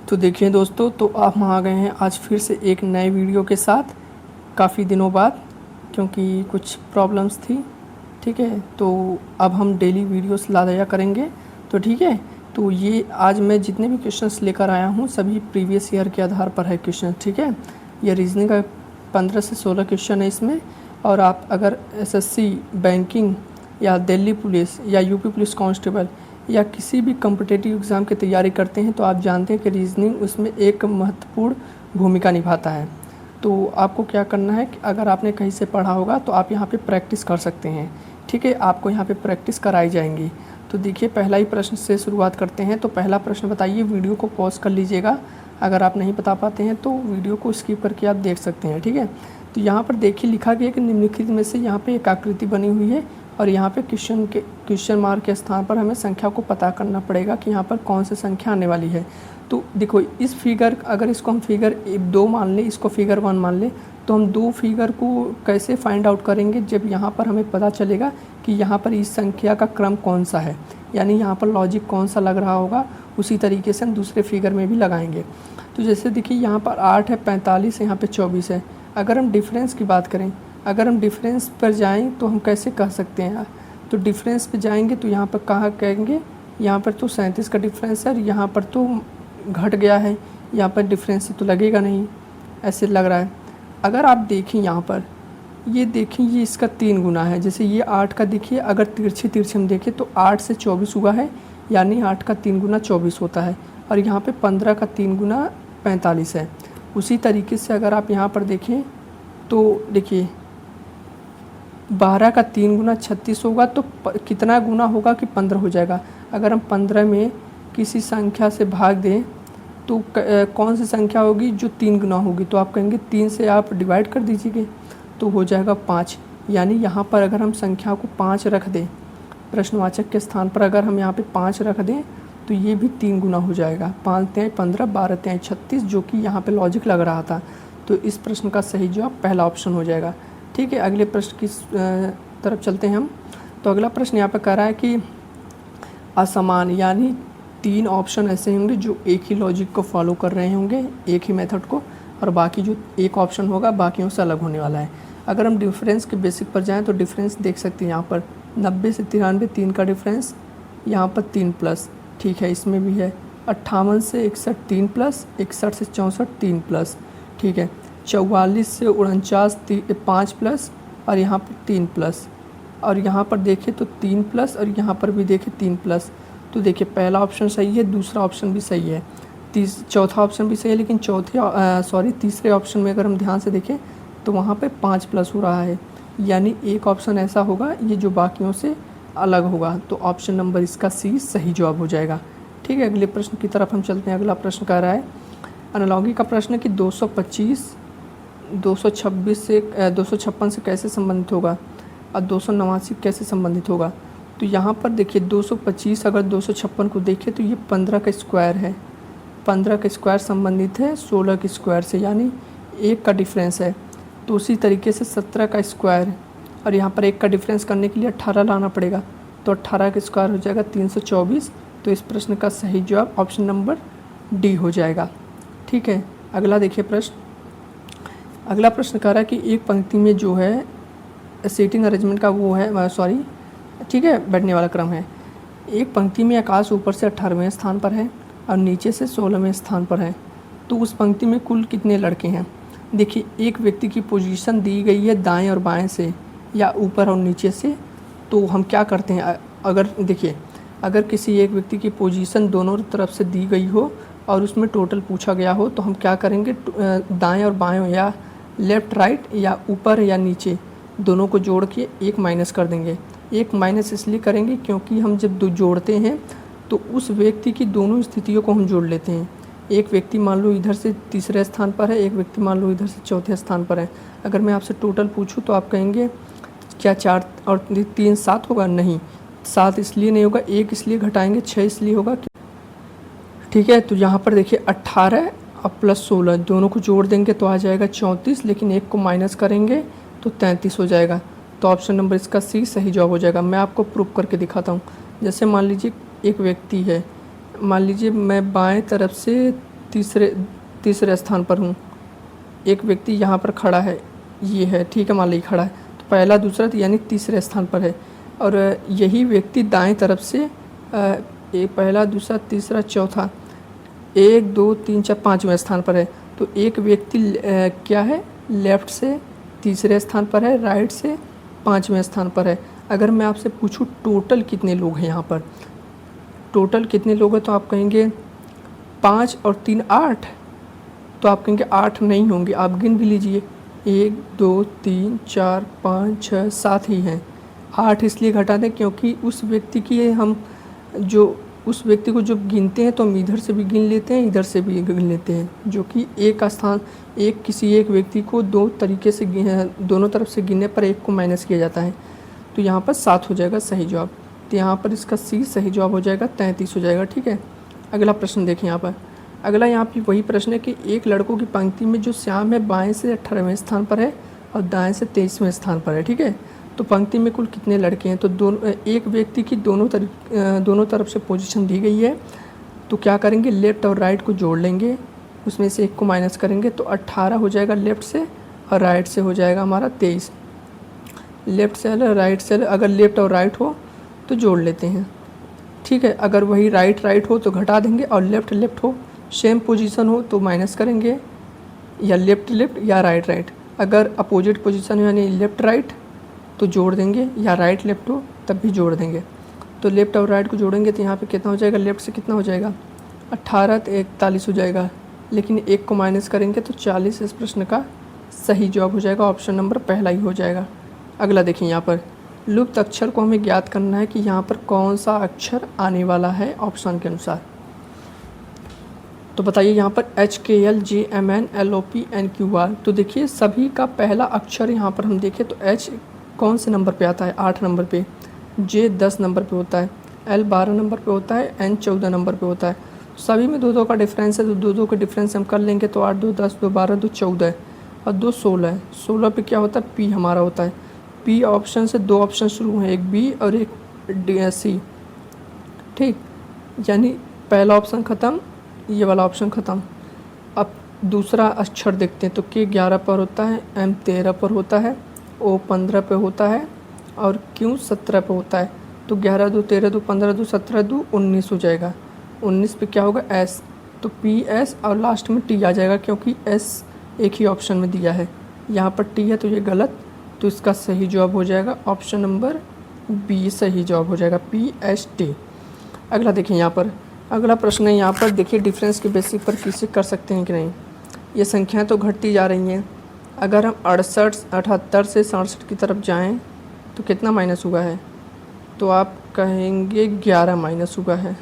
तो देखिए दोस्तों, तो आप हम आ गए हैं आज फिर से एक नए वीडियो के साथ काफ़ी दिनों बाद, क्योंकि कुछ प्रॉब्लम्स थी। ठीक है, तो अब हम डेली वीडियोस लाया करेंगे। तो ठीक है, तो ये आज मैं जितने भी क्वेश्चंस लेकर आया हूँ सभी प्रीवियस ईयर के आधार पर है क्वेश्चन। ठीक है, ये रीजनिंग का 15 से 16 क्वेश्चन है इसमें। और आप अगर एसएससी, बैंकिंग या दिल्ली पुलिस या यूपी पुलिस कांस्टेबल या किसी भी कॉम्पिटिटिव एग्ज़ाम की तैयारी करते हैं तो आप जानते हैं कि रीजनिंग उसमें एक महत्वपूर्ण भूमिका निभाता है। तो आपको क्या करना है कि अगर आपने कहीं से पढ़ा होगा तो आप यहाँ पे प्रैक्टिस कर सकते हैं। ठीक है, आपको यहाँ पे प्रैक्टिस कराई जाएंगी। तो देखिए, पहला ही प्रश्न से शुरुआत करते हैं। तो पहला प्रश्न बताइए, वीडियो को पॉज कर लीजिएगा। अगर आप नहीं बता पाते हैं तो वीडियो को स्किप करके आप देख सकते हैं। ठीक है, तो यहाँ पर देखिए लिखा गया कि निम्नलिखित में से यहाँ पे एक आकृति बनी हुई है और यहाँ पे क्वेश्चन मार्क के स्थान पर हमें संख्या को पता करना पड़ेगा कि यहाँ पर कौन सी संख्या आने वाली है। तो देखो, इस फिगर, अगर इसको हम फिगर 2 मान लें, इसको फिगर 1 मान लें, तो हम दो फिगर को कैसे फाइंड आउट करेंगे जब यहाँ पर हमें पता चलेगा कि यहाँ पर इस संख्या का क्रम कौन सा है, यानी यहाँ पर लॉजिक कौन सा लग रहा होगा। उसी तरीके से हम दूसरे फिगर में भी लगाएंगे। तो जैसे देखिए, यहाँ पर 8 है, 45 है, यहाँ पर 24 है। अगर हम डिफरेंस की बात करें, अगर हम डिफरेंस पर जाएं तो हम कैसे कह सकते हैं? तो डिफरेंस पे जाएंगे तो यहाँ पर कहाँ कहेंगे, यहाँ पर तो 37 का डिफरेंस है, यहाँ पर तो घट गया है, यहाँ पर डिफरेंस तो लगेगा नहीं, ऐसे लग रहा है। अगर आप देखें यहाँ पर, ये देखें, ये इसका 3 गुना है। जैसे ये 8 का देखिए, अगर तिरछे हम देखें तो 8 से 24 हुआ है, यानी 8 का 3 गुना 24 होता है। और यहाँ पर 15 का 3 गुना 45 है। उसी तरीके से अगर आप यहाँ पर देखें तो देखिए, 12 का 3 गुना 36 होगा, तो कितना गुना होगा कि 15 हो जाएगा। अगर हम 15 में किसी संख्या से भाग दें तो कौन सी संख्या होगी जो 3 गुना होगी? तो आप कहेंगे 3 से आप डिवाइड कर दीजिए तो हो जाएगा 5। यानी यहाँ पर अगर हम संख्या को 5 रख दें, प्रश्नवाचक के स्थान पर अगर हम यहाँ पे 5 रख दें तो ये भी 3 गुना हो जाएगा। 5 तिहाई 15, 12 तिहाई 36, जो कि यहाँ पे लॉजिक लग रहा था। तो इस प्रश्न का सही जवाब पहला ऑप्शन हो जाएगा। ठीक है, अगले प्रश्न की तरफ चलते हैं हम। तो अगला प्रश्न यहाँ पे कह रहा है कि असमान, यानी 3 ऑप्शन ऐसे होंगे जो एक ही लॉजिक को फॉलो कर रहे होंगे, एक ही मेथड को, और बाकी जो एक ऑप्शन होगा बाकियों से अलग होने वाला है। अगर हम डिफरेंस के बेसिक पर जाएँ तो डिफरेंस देख सकते हैं यहाँ पर 90 से 93, 3 का डिफरेंस, यहाँ पर 3 प्लस। ठीक है, इसमें भी है 58 से 61, 3 प्लस, 61 से 64, 3 प्लस। ठीक है, 44 से 49, 5 प्लस, और यहाँ पर 3 प्लस, और यहाँ पर देखें तो 3 प्लस, और यहाँ पर भी देखें 3 प्लस। तो देखिए, पहला ऑप्शन सही है, दूसरा ऑप्शन भी सही है, चौथा ऑप्शन भी सही है, लेकिन तीसरे ऑप्शन में अगर हम ध्यान से देखें तो वहाँ पे 5 प्लस हो रहा है, यानी एक ऑप्शन ऐसा होगा ये जो बाकियों से अलग होगा। तो ऑप्शन नंबर इसका सी सही जवाब हो जाएगा। ठीक है, अगले प्रश्न की तरफ हम चलते हैं। अगला प्रश्न कह रहा है, एनालॉजी का प्रश्न है कि 225 226 से 256 से कैसे संबंधित होगा और 289 कैसे संबंधित होगा? तो यहाँ पर देखिए, 225 अगर 256 को देखें तो ये 15 का स्क्वायर है, 15 का स्क्वायर संबंधित है 16 के स्क्वायर से, यानी 1 का डिफरेंस है। तो उसी तरीके से 17 का स्क्वायर, और यहाँ पर 1 का डिफरेंस करने के लिए 18 लाना पड़ेगा, तो 18 का स्क्वायर हो जाएगा 324। तो इस प्रश्न का सही जवाब ऑप्शन नंबर डी हो जाएगा। ठीक है, अगला देखिए प्रश्न। अगला प्रश्न कह रहा है कि एक पंक्ति में जो है सीटिंग अरेंजमेंट का वो है, ठीक है, बैठने वाला क्रम है। एक पंक्ति में आकाश ऊपर से 18वें स्थान पर है और नीचे से 16वें स्थान पर है, तो उस पंक्ति में कुल कितने लड़के हैं? देखिए, एक व्यक्ति की पोजीशन दी गई है दाएं और बाएं से या ऊपर और नीचे से। तो हम क्या करते हैं, अगर देखिए, अगर किसी एक व्यक्ति की पोजीशन दोनों तरफ से दी गई हो और उसमें टोटल पूछा गया हो तो हम क्या करेंगे, दाएं और बाएं या लेफ़्ट राइट या ऊपर या नीचे दोनों को जोड़ के एक माइनस कर देंगे। एक माइनस इसलिए करेंगे क्योंकि हम जब दो जोड़ते हैं तो उस व्यक्ति की दोनों स्थितियों को हम जोड़ लेते हैं। एक व्यक्ति मान लो इधर से तीसरे स्थान पर है, एक व्यक्ति मान लो इधर से चौथे स्थान पर है। अगर मैं आपसे टोटल पूछूं तो आप कहेंगे क्या 4 और 3 7 होगा? नहीं, 7 इसलिए नहीं होगा, 1 इसलिए घटाएंगे, 6 इसलिए होगा। ठीक है, तो यहाँ पर देखिए 18 और प्लस 16 दोनों को जोड़ देंगे तो आ जाएगा 34, लेकिन 1 को माइनस करेंगे तो 33 हो जाएगा। तो ऑप्शन नंबर इसका सी सही जवाब हो जाएगा। मैं आपको प्रूफ करके दिखाता हूँ। जैसे मान लीजिए एक व्यक्ति है, मान लीजिए मैं बाएं तरफ से तीसरे स्थान पर हूँ। एक व्यक्ति यहाँ पर खड़ा है, ये है, ठीक है, मान लीजिए खड़ा है, तो पहला दूसरा तो यानी तीसरे स्थान पर है। और यही व्यक्ति दाएं तरफ से एक पहला दूसरा तीसरा चौथा 1 2 3 4 5वें स्थान पर है। तो एक व्यक्ति क्या है, लेफ़्ट से तीसरे स्थान पर है, राइट से 5वें स्थान पर है। अगर मैं आपसे पूछूं टोटल कितने लोग हैं यहाँ पर, टोटल कितने लोग हैं, तो आप कहेंगे 5 और 3 8, तो आप कहेंगे 8 नहीं होंगे, आप गिन भी लीजिए 1 2 3 4 5 6 7 ही हैं। 8 इसलिए घटा दें क्योंकि उस व्यक्ति को जब गिनते हैं तो हम इधर से भी गिन लेते हैं, इधर से भी गिन लेते हैं, जो कि किसी एक व्यक्ति को दो तरीके से दोनों तरफ से गिनने पर एक को माइनस किया जाता है। तो यहाँ पर 7 हो जाएगा सही जवाब। तो यहाँ पर इसका सी सही जवाब हो जाएगा, 33 हो जाएगा। ठीक है, अगला प्रश्न देखें यहाँ पर। अगला यहाँ पर वही प्रश्न है कि एक लड़कों की पंक्ति में जो श्याम है बाएं से 18वें स्थान पर है और दाएं से 23वें स्थान पर है। ठीक है, तो पंक्ति में कुल कितने लड़के हैं, तो एक व्यक्ति की दोनों तरफ से पोजीशन दी गई है। तो क्या करेंगे, लेफ़्ट और राइट को जोड़ लेंगे, उसमें से एक को माइनस करेंगे तो 18 हो जाएगा लेफ़्ट से, और राइट से हो जाएगा हमारा 23। लेफ़्ट से राइट से अगर लेफ़्ट और राइट हो तो जोड़ लेते हैं। ठीक है, अगर वही राइट हो तो घटा देंगे, और लेफ़्ट हो, सेम पोजीशन हो तो माइनस करेंगे, या लेफ़्ट या राइट। अगर अपोजिट पोजीशन हो यानी लेफ़्ट राइट तो जोड़ देंगे, या राइट लेफ़्ट हो तब भी जोड़ देंगे। तो लेफ़्ट और राइट को जोड़ेंगे तो यहाँ पे कितना हो जाएगा, लेफ़्ट से कितना हो जाएगा 18 तो 41 हो जाएगा, लेकिन एक को माइनस करेंगे तो 40 इस प्रश्न का सही जवाब हो जाएगा। ऑप्शन नंबर पहला ही हो जाएगा। अगला देखिए, यहाँ पर लुप्त अक्षर को हमें ज्ञात करना है कि यहाँ पर कौन सा अक्षर आने वाला है ऑप्शन के अनुसार। तो बताइए यहाँ पर HKL JMN LOP NQR। तो देखिए सभी का पहला अक्षर यहाँ पर हम देखें तो H कौन से नंबर पे आता है, 8 नंबर पे, J 10 नंबर पे होता है, L 12 नंबर पे होता है, N 14 नंबर पे होता है। सभी में 2 2 का डिफरेंस है, तो 2 2 का डिफरेंस हम कर लेंगे तो 8 2 10 2 12 2 14 और 2 16 है। 16 पे क्या होता है, P हमारा होता है। P ऑप्शन से 2 ऑप्शन शुरू हैं, एक B और एक C। ठीक, यानी पहला ऑप्शन ख़त्म, ये वाला ऑप्शन ख़त्म। अब दूसरा अक्षर देखते हैं तो K 11 पर होता है, M 13 पर होता है, O 15 पे होता है और Q 17 पे होता है। तो 11 2 13 2 15 2 17 2 19 हो जाएगा। 19 पे क्या होगा, S, तो P S और लास्ट में T आ जाएगा क्योंकि S एक ही ऑप्शन में दिया है, यहाँ पर T है तो ये गलत। तो इसका सही जवाब हो जाएगा ऑप्शन नंबर B सही जवाब हो जाएगा, PST। अगला देखिए यहाँ पर, अगला प्रश्न है यहाँ पर देखिए डिफरेंस के बेसिस पर किसी कर सकते हैं कि नहीं। ये संख्याएं तो घटती जा रही हैं। अगर हम 78 से 67 की तरफ जाएं तो कितना माइनस हुआ है, तो आप कहेंगे 11 माइनस हुआ है।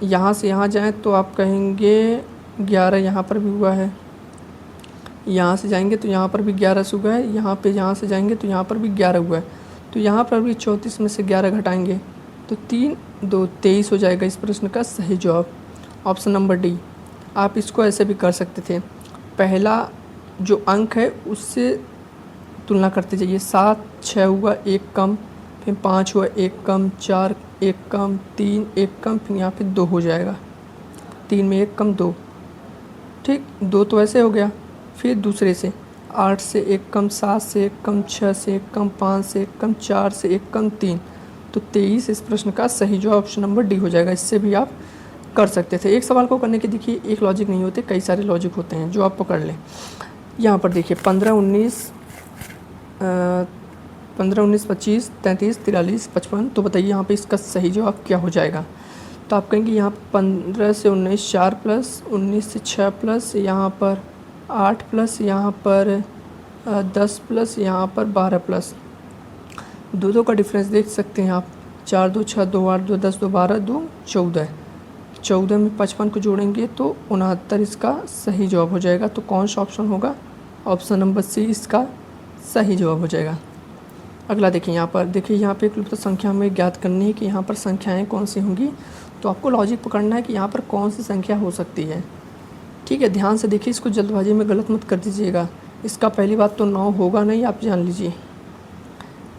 यहाँ से यहाँ जाएं तो आप कहेंगे 11 यहाँ पर भी हुआ है। यहाँ से जाएंगे तो यहाँ पर भी 11 हुआ है। यहाँ से जाएंगे तो यहाँ पर भी 11 हुआ है। तो यहाँ पर भी 34 में से 11 घटाएंगे तो 3 2 23 हो जाएगा इस प्रश्न का सही जवाब, ऑप्शन नंबर डी। आप इसको ऐसे भी कर सकते थे, पहला जो अंक है उससे तुलना करते जाइए। 7 6 हुआ 1 कम, फिर 5 हुआ 1 कम, 4 1 कम, 3 1 कम, फिर यहाँ पे 2 हो जाएगा। 3 में 1 कम 2, ठीक, 2 तो ऐसे हो गया। फिर दूसरे से 8 से 1 कम, 7 से 1 कम, 6 से 1 कम, 5 से 1 कम, 4 से 1 कम 3, तो 23 इस प्रश्न का सही जवाब ऑप्शन नंबर डी हो जाएगा। इससे भी आप कर सकते थे। एक सवाल को करने के देखिए एक लॉजिक नहीं होते, कई सारे लॉजिक होते हैं जो आप पकड़ लें। यहाँ पर देखिए 15 19 25 33 43 55, तो बताइए यहाँ पे इसका सही जवाब क्या हो जाएगा। तो आप कहेंगे यहाँ 15 से 19 4 प्लस, 19 से 6 प्लस, यहाँ पर 8 प्लस, यहाँ पर 10 प्लस, यहाँ पर 12 प्लस। 2 2 का डिफरेंस देख सकते हैं आप, 4 2 6 2 8 2 10 2 12 2 14। 14 में 55 को जोड़ेंगे तो 69 इसका सही जवाब हो जाएगा। तो कौन सा ऑप्शन होगा, ऑप्शन नंबर सी इसका सही जवाब हो जाएगा। अगला देखिए यहाँ पर, देखिए यहाँ पे एक लुप्त संख्या हमें ज्ञात करनी है कि यहाँ पर संख्याएं कौन सी होंगी। तो आपको लॉजिक पकड़ना है कि यहाँ पर कौन सी संख्या हो सकती है। ठीक है, ध्यान से देखिए, इसको जल्दबाजी में गलत मत कर दीजिएगा। इसका पहली बात तो 9 होगा नहीं, आप जान लीजिए।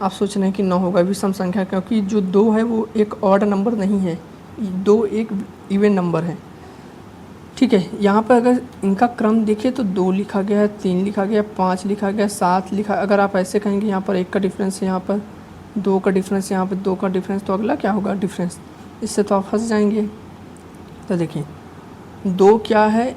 आप सोच रहे हैं कि 9 होगा विषम संख्या, क्योंकि जो 2 है वो एक ऑड नंबर नहीं है, 2 एक इवन नंबर है। ठीक है। यहाँ पर अगर इनका क्रम देखें तो 2 लिखा गया है, 3 लिखा गया, 5 लिखा गया, 7 लिखा। अगर आप ऐसे कहेंगे यहाँ पर 1 का डिफरेंस है, यहाँ पर 2 का डिफरेंस, यहाँ पर 2 का डिफरेंस, तो अगला क्या होगा डिफरेंस, इससे तो आप फंस जाएंगे। तो देखिए 2 क्या है,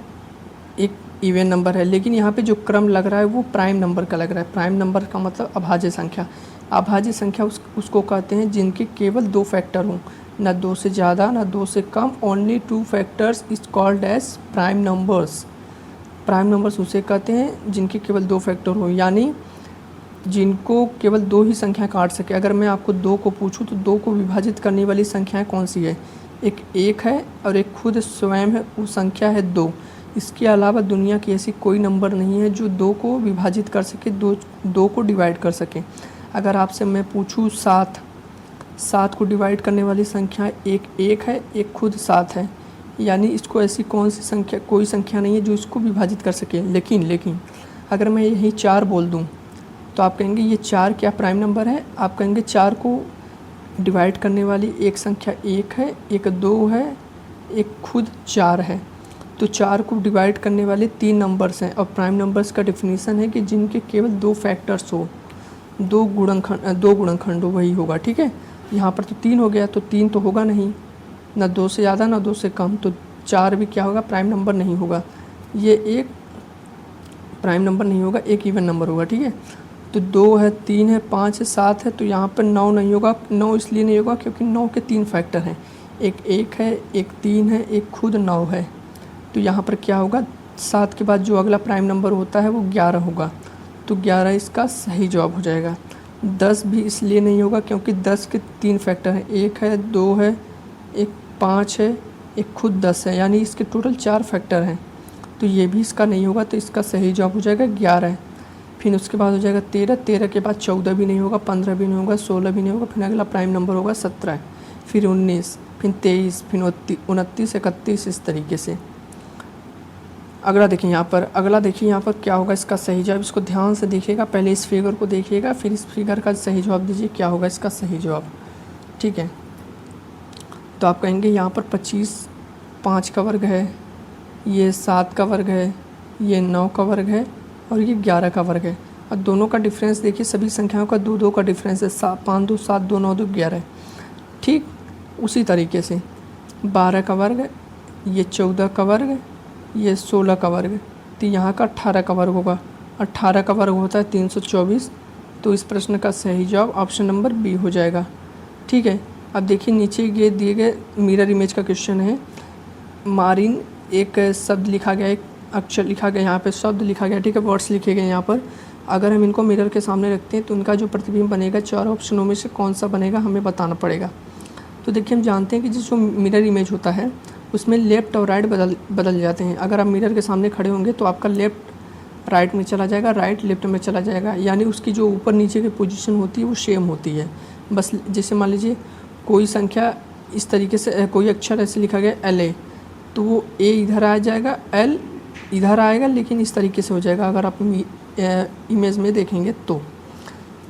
एक इवन नंबर है, लेकिन यहाँ पे जो क्रम लग रहा है वो प्राइम नंबर का लग रहा है। प्राइम नंबर का मतलब अभाज्य संख्या। अभाज्य संख्या उसको कहते हैं जिनके केवल 2 फैक्टर हों, ना 2 से ज़्यादा ना 2 से कम। Only 2 factors is called as prime numbers. Prime numbers उसे कहते हैं जिनके केवल 2 फैक्टर हो, यानी जिनको केवल 2 ही संख्या काट सके। अगर मैं आपको 2 को पूछूं तो 2 को विभाजित करने वाली संख्याएं कौन सी है, एक है और एक खुद स्वयं है, वो संख्या है 2। इसके अलावा दुनिया की ऐसी कोई नंबर नहीं है जो 2 को विभाजित कर सके, 2 को डिवाइड कर सके। अगर आपसे मैं पूछूं 7 को डिवाइड करने वाली संख्या एक है, एक खुद 7 है, यानी इसको ऐसी कौन सी संख्या, कोई संख्या नहीं है जो इसको विभाजित कर सके। लेकिन अगर मैं यही 4 बोल दूं तो आप कहेंगे ये 4 क्या प्राइम नंबर है? आप कहेंगे 4 को डिवाइड करने वाली एक संख्या 1 है, एक 2 है, एक खुद 4 है। तो 4 को डिवाइड करने वाले 3 नंबर्स हैं, और प्राइम नंबर्स का डेफिनेशन है कि जिनके केवल 2 फैक्टर्स हो, 2 गुणनखंड हो, वही होगा। ठीक है, यहाँ पर तो 3 हो गया, तो 3 तो होगा नहीं, ना 2 से ज़्यादा ना 2 से कम, तो 4 भी क्या होगा, प्राइम नंबर नहीं होगा। ये एक प्राइम नंबर नहीं होगा, एक इवन नंबर होगा। ठीक है, तो 2 है, 3 है, 5 है, 7 है, तो यहाँ पर 9 नहीं होगा। 9 इसलिए नहीं होगा क्योंकि 9 के 3 फैक्टर हैं, एक है, एक 3 है, एक खुद 9 है। तो यहाँ पर क्या होगा, 7 के बाद जो अगला प्राइम नंबर होता है वो 11 होगा, तो 11 इसका सही जवाब हो जाएगा। 10 भी इसलिए नहीं होगा क्योंकि 10 के 3 फैक्टर हैं, एक है, 2 है, एक 5 है, एक खुद 10 है, यानी इसके टोटल 4 फैक्टर हैं, तो ये भी इसका नहीं होगा, तो इसका सही जवाब हो जाएगा 11। फिर उसके बाद हो जाएगा 13 के बाद 14 भी नहीं होगा, 15 भी नहीं होगा, 16 भी नहीं होगा, फिर अगला प्राइम नंबर होगा 17, फिर 19, फिर 23, फिर 29, 31, इस तरीके से। अगला देखिए यहाँ पर क्या होगा इसका सही जवाब। इसको ध्यान से देखिएगा, पहले इस फिगर को देखिएगा, फिर इस फिगर का सही जवाब दीजिए, क्या होगा इसका सही जवाब। ठीक है, तो आप कहेंगे यहाँ पर 25 5 का वर्ग है, ये 7 का वर्ग है, ये 9 का वर्ग है, और ये 11 का वर्ग है। और दोनों का डिफरेंस देखिए, सभी संख्याओं का 2 2 का डिफरेंस है, 5 2 7 2 9 2 11। ठीक उसी तरीके से 12 का वर्ग, ये 14 का वर्ग, ये 16 का वर्ग, तो यहाँ का 18 का वर्ग होगा। 18 का वर्ग होता है 324, तो इस प्रश्न का सही जवाब ऑप्शन नंबर बी हो जाएगा। ठीक है, अब देखिए नीचे ये दिए गए मिरर इमेज का क्वेश्चन है। मारिन एक शब्द लिखा गया, एक अक्षर लिखा गया, यहाँ पे शब्द लिखा गया, ठीक है, वर्ड्स लिखे गए यहाँ पर। अगर हम इनको मिरर के सामने रखते हैं तो उनका जो प्रतिबिंब बनेगा, 4 ऑप्शनों में से कौन सा बनेगा हमें बताना पड़ेगा। तो देखिए हम जानते हैं कि जो मिरर इमेज होता है उसमें लेफ़्ट और राइट बदल जाते हैं। अगर आप मिरर के सामने खड़े होंगे तो आपका लेफ़्ट राइट में चला जाएगा, राइट लेफ़्ट में चला जाएगा, यानी उसकी जो ऊपर नीचे की पोजीशन होती है वो सेम होती है। बस जैसे मान लीजिए कोई संख्या इस तरीके से, कोई अक्षर ऐसे लिखा गया LA, तो वो A इधर आ जाएगा, L इधर आएगा, लेकिन इस तरीके से हो जाएगा अगर आप इमेज में देखेंगे तो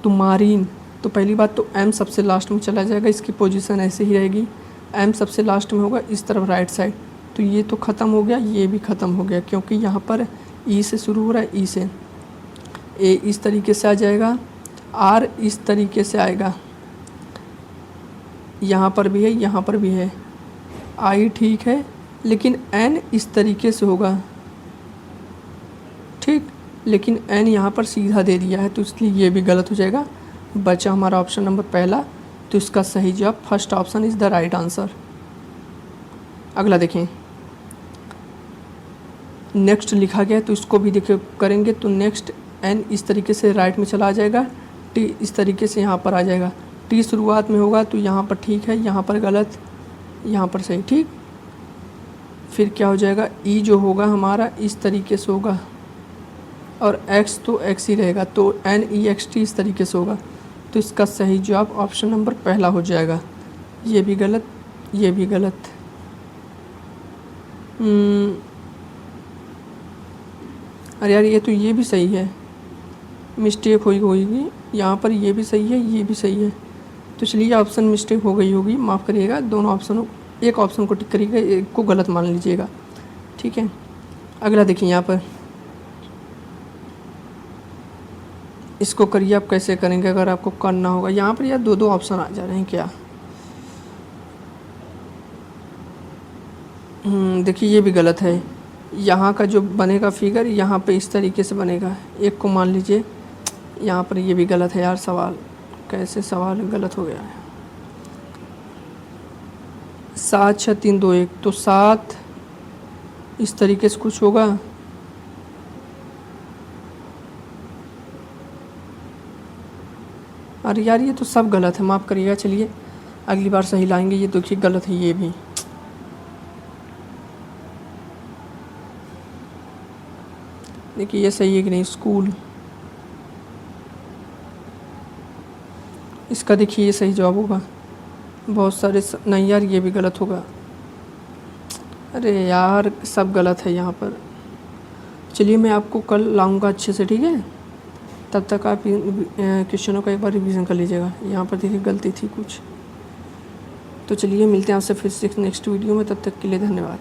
मारीन, तो पहली बात तो M सबसे लास्ट में चला जाएगा, इसकी पोजीशन ऐसे ही रहेगी, M सबसे लास्ट में होगा इस तरफ राइट साइड, तो ये तो ख़त्म हो गया, ये भी ख़त्म हो गया, क्योंकि यहाँ पर E से शुरू हो रहा है, E से। A इस तरीके से आ जाएगा, R इस तरीके से आएगा, यहाँ पर भी है, यहाँ पर भी है, I ठीक है, लेकिन N इस तरीके से होगा, ठीक, लेकिन N यहाँ पर सीधा दे दिया है, तो इसलिए ये भी गलत हो जाएगा। बचा हमारा ऑप्शन नंबर पहला, तो इसका सही जवाब first option is the right answer. अगला देखें, नेक्स्ट लिखा गया, तो इसको भी देखिए करेंगे, तो नेक्स्ट N इस तरीके से राइट में चला जाएगा, T इस तरीके से यहाँ पर आ जाएगा, T शुरुआत में होगा तो यहाँ पर ठीक है, यहाँ पर गलत, यहाँ पर सही, ठीक। फिर क्या हो जाएगा, E जो होगा हमारा इस तरीके से होगा, और X तो X ही रहेगा, तो NEXT इस तरीके से होगा, तो इसका सही जवाब ऑप्शन नंबर पहला हो जाएगा। ये भी गलत, ये भी गलत। अरे यार, ये तो ये भी सही है, मिस्टेक हुई होगी यहाँ पर, ये भी सही है, ये भी सही है, तो इसलिए ऑप्शन मिस्टेक हो गई होगी, माफ़ करिएगा। दोनों ऑप्शनों, एक ऑप्शन को टिक करिएगा, एक को गलत मान लीजिएगा, ठीक है। अगला देखिए यहाँ पर, इसको करिए आप कैसे करेंगे अगर आपको करना होगा। यहाँ पर यार दो दो ऑप्शन आ जा रहे हैं क्या। देखिए ये भी गलत है। यहाँ का जो बनेगा फिगर यहाँ पे इस तरीके से बनेगा। एक को मान लीजिए यहाँ पर, ये भी गलत है यार सवाल, कैसे सवाल गलत हो गया है। 7 6 3 2 1, तो 7 इस तरीके से कुछ होगा। अरे यार ये तो सब गलत है, माफ़ करिएगा। चलिए अगली बार सही लाएंगे। ये देखिए गलत है ये भी। देखिए ये सही है कि नहीं, स्कूल। इसका देखिए ये सही जवाब होगा। बहुत सारे नहीं यार ये भी गलत होगा। अरे यार सब गलत है यहाँ पर। चलिए मैं आपको कल लाऊंगा अच्छे से, ठीक है। तब तक आप क्वेश्चनों का एक बार रिवीजन कर लीजिएगा। यहाँ पर देखिए गलती थी कुछ। तो चलिए मिलते हैं आपसे फिर से नेक्स्ट वीडियो में, तब तक के लिए धन्यवाद।